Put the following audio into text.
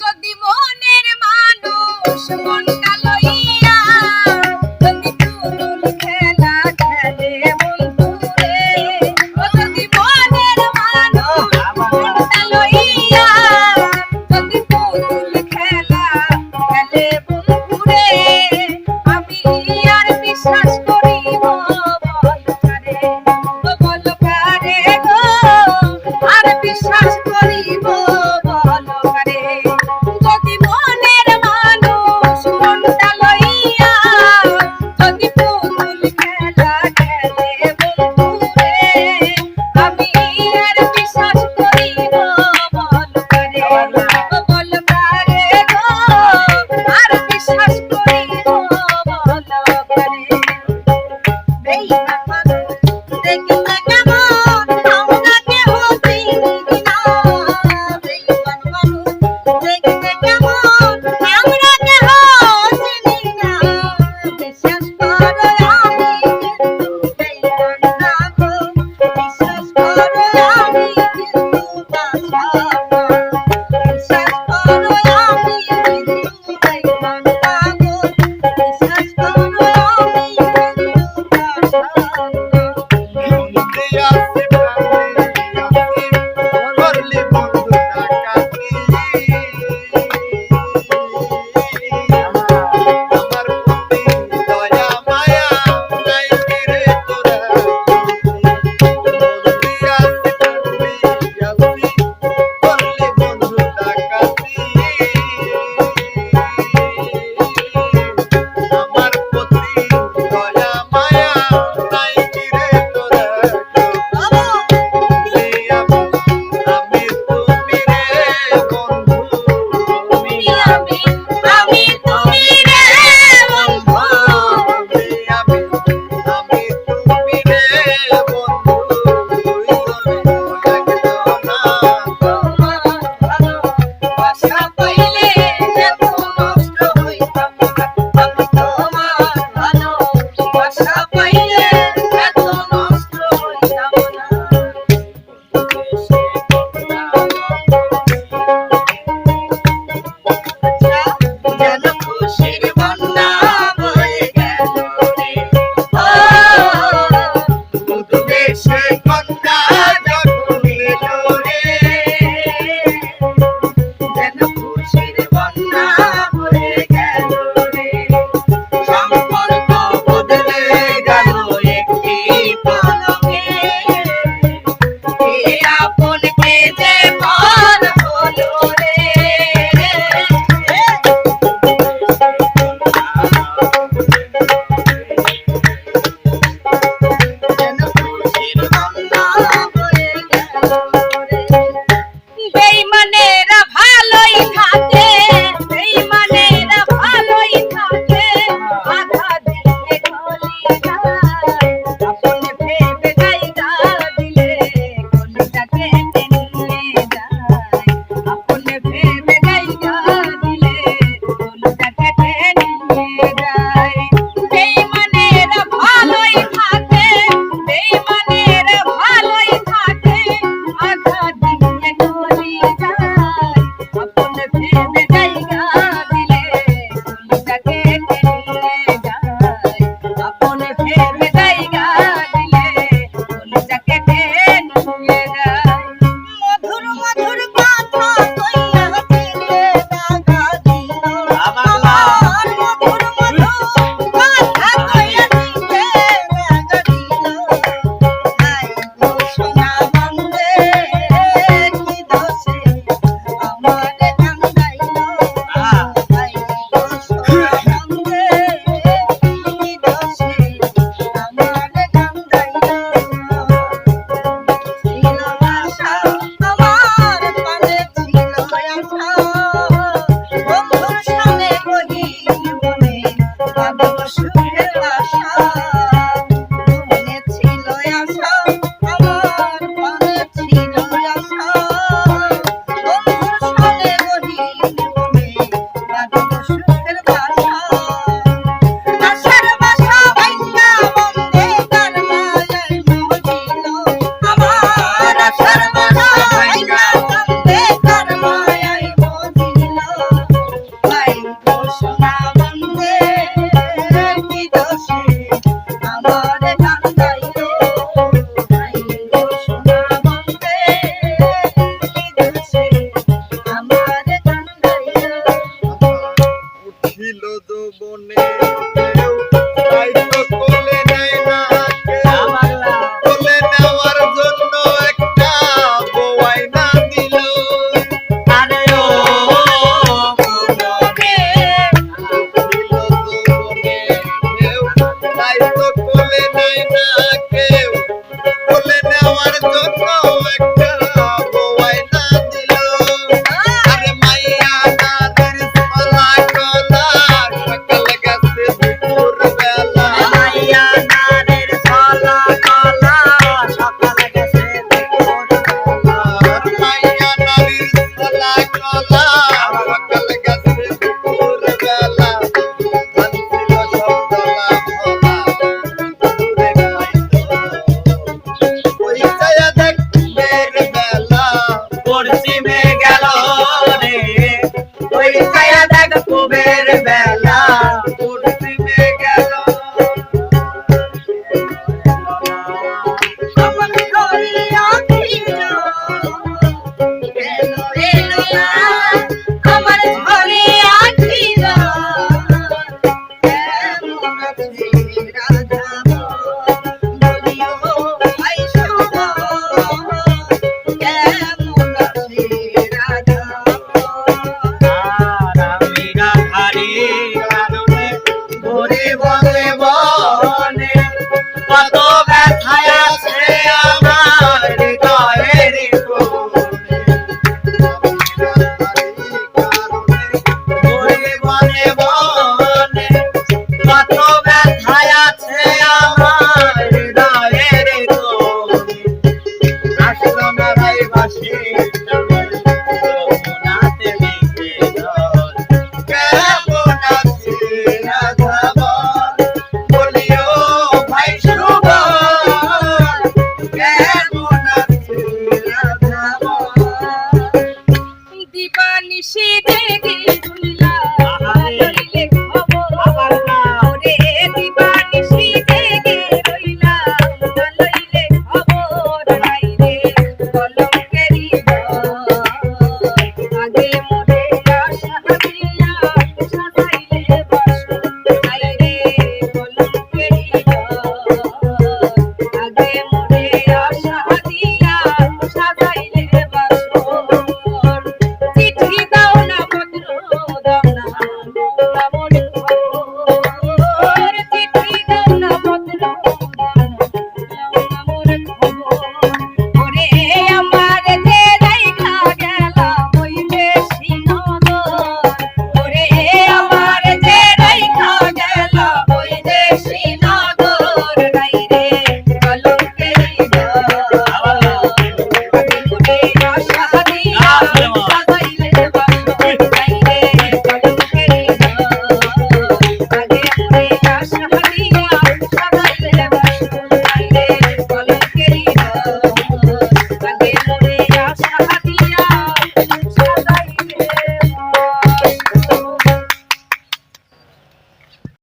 যদি মনের মানুষ মনটা লইয়া যদি পুতুল খেলা খেলে বন্ধুরে, যদি মনের মানুষ মনটা লইয়া যদি পুতুল খেলা খেলে বন্ধুরে, আমি আর বিশ্বাস করিব বল কারে, বল কারে গো, আর বিশ্বাস করিব বল কারে। যদি মনের মানুষ মনটা লইয়া যদি পুতুল খেলা খেলে বন্ধুরে, আমি আর বিশ্বাস করিব বল কারে, বল কারে গো, আর বিশ্বাস করিব বল কারে। বেঈমান মানুষ দেখিতে কেমন আমরা কেহ চিনি না, বেঈমান মানুষ দেখিতে কেমন আমরা কেহ চিনি না, বিশ্বাস করো আমি কিন্তু বেঈমান না গো, বিশ্বাস করো আমি কিন্তু বাসা না, বিশ্বাস করো আমি কিন্তু বেঈমান না গো, বিশ্বাস করো আমি কিন্তু বাসা না। বেঈমানেরা ভালোই থাকে, বেঈমানেরা ভালোই থাকে, আধা দিলে গলি যায়, আপনে ভেবে জায়গা দিলে গলিটা কেটে নিয়ে যায়, আপনে ভেবে জায়গা দিলে গলিটা কেটে নিয়ে যায়। বেঈমানেরা ভালোই থাকে, বেঈমানেরা ভালোই থাকে, আধা দিলে গলি যায়, Thank you.